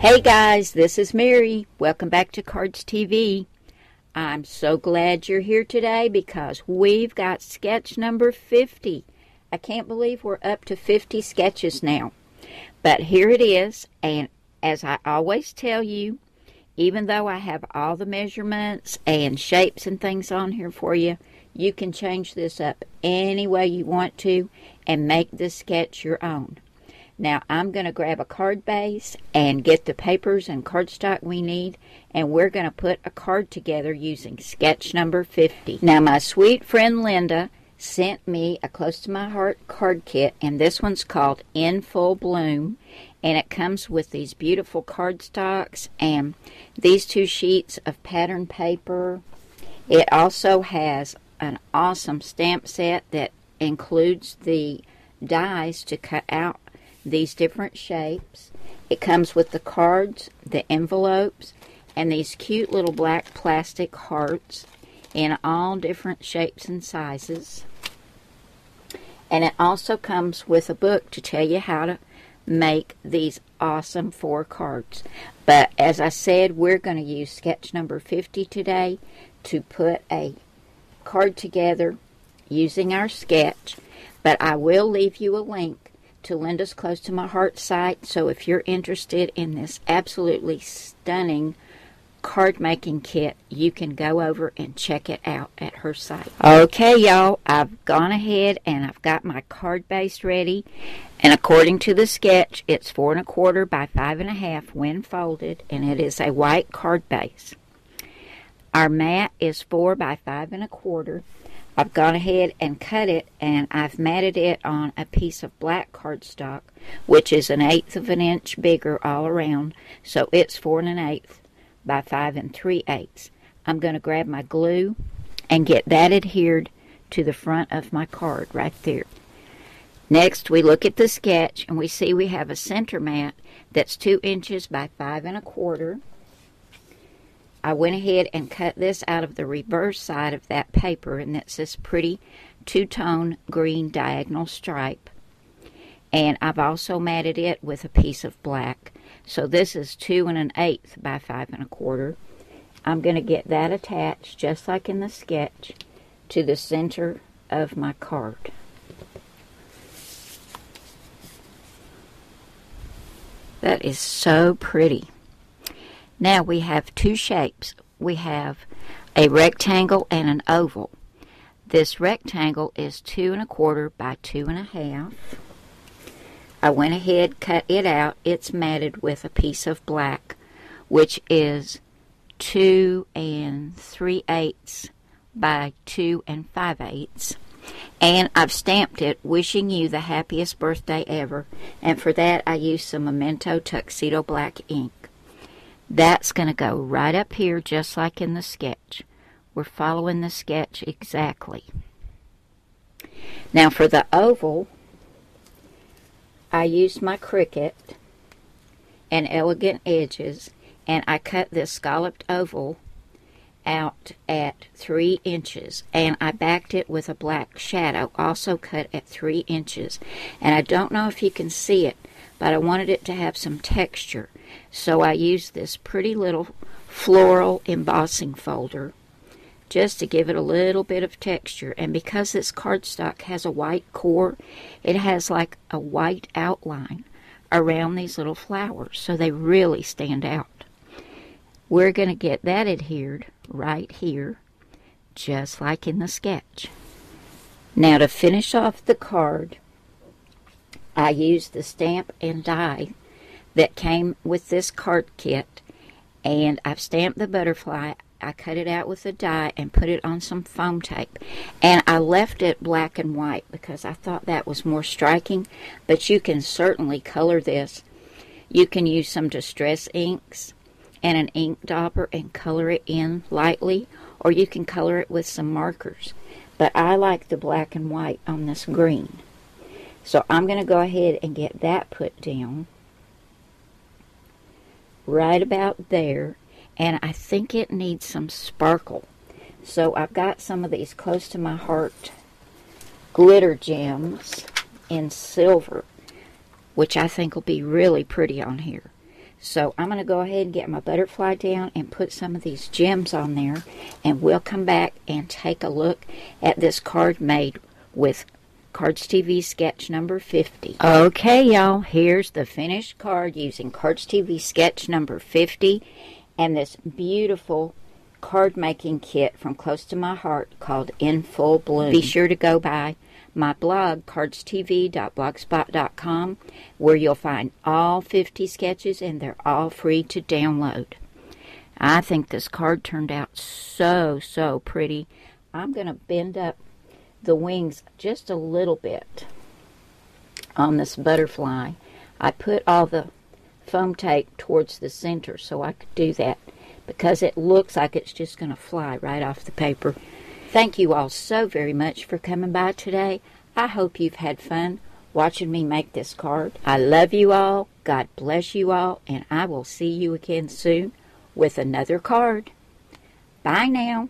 Hey guys, this is Mary. Welcome back to Cardz TV. I'm so glad you're here today because we've got sketch number 50. I can't believe we're up to 50 sketches now. But here it is, and as I always tell you, even though I have all the measurements and shapes and things on here for you, you can change this up any way you want to and make this sketch your own. Now, I'm going to grab a card base and get the papers and cardstock we need, and we're going to put a card together using sketch number 50. Now, my sweet friend Linda sent me a Close to My Heart card kit, and this one's called In Full Bloom, and it comes with these beautiful cardstocks and these 2 sheets of pattern paper. It also has an awesome stamp set that includes the dies to cut out these different shapes. It comes with the cards, the envelopes, and these cute little black plastic hearts in all different shapes and sizes. And it also comes with a book to tell you how to make these awesome 4 cards. But as I said, we're going to use sketch number 50 today to put a card together using our sketch. But I will leave you a link to Linda's Close to My Heart site, so if you're interested in this absolutely stunning card making kit, you can go over and check it out at her site. Okay, y'all, I've gone ahead and I've got my card base ready, and according to the sketch, it's 4 1/4 by 5 1/2 when folded, and it is a white card base. Our mat is 4 by 5 1/4. I've gone ahead and cut it, and I've matted it on a piece of black cardstock, which is 1/8 of an inch bigger all around, so it's 4 1/8 by 5 3/8. I'm going to grab my glue and get that adhered to the front of my card right there. Next, we look at the sketch, and we see we have a center mat that's 2 inches by 5 1/4. I went ahead and cut this out of the reverse side of that paper, and it's this pretty 2-tone green diagonal stripe. And I've also matted it with a piece of black. So this is 2 1/8 by 5 1/4. I'm going to get that attached, just like in the sketch, to the center of my card. That is so pretty. Now we have 2 shapes. We have a rectangle and an oval. This rectangle is 2 1/4 by 2 1/2. I went ahead, cut it out. It's matted with a piece of black, which is 2 3/8 by 2 5/8. And I've stamped it, wishing you the happiest birthday ever. And for that, I used some Memento Tuxedo Black ink. That's going to go right up here, just like in the sketch. We're following the sketch exactly. Now for the oval, I used my Cricut and Elegant Edges, and I cut this scalloped oval out at 3 inches, and I backed it with a black shadow, also cut at 3 inches. And I don't know if you can see it, but I wanted it to have some texture. So I used this pretty little floral embossing folder just to give it a little bit of texture. And because this cardstock has a white core, it has like a white outline around these little flowers, so they really stand out. We're going to get that adhered right here, just like in the sketch. Now to finish off the card, I used the stamp and die that came with this card kit, and I've stamped the butterfly. I cut it out with a die and put it on some foam tape, and I left it black and white because I thought that was more striking, but you can certainly color this. You can use some distress inks and an ink dauber and color it in lightly, or you can color it with some markers, but I like the black and white on this green. So I'm going to go ahead and get that put down right about there, and I think it needs some sparkle. So I've got some of these Close to My Heart glitter gems in silver, which I think will be really pretty on here. So I'm going to go ahead and get my butterfly down and put some of these gems on there, and we'll come back and take a look at this card made with Cardz TV sketch number 50. Okay, y'all, here's the finished card using Cardz TV sketch number 50 and this beautiful card making kit from close to my heart called In Full Bloom. Be sure to go by my blog, cardstv.blogspot.com, where you'll find all 50 sketches, and they're all free to download. I think this card turned out so pretty. I'm going to bend up the wings just a little bit on this butterfly. I put all the foam tape towards the center so I could do that, because it looks like it's just going to fly right off the paper. Thank you all so very much for coming by today. I hope you've had fun watching me make this card. I love you all. God bless you all. And I will see you again soon with another card. Bye now.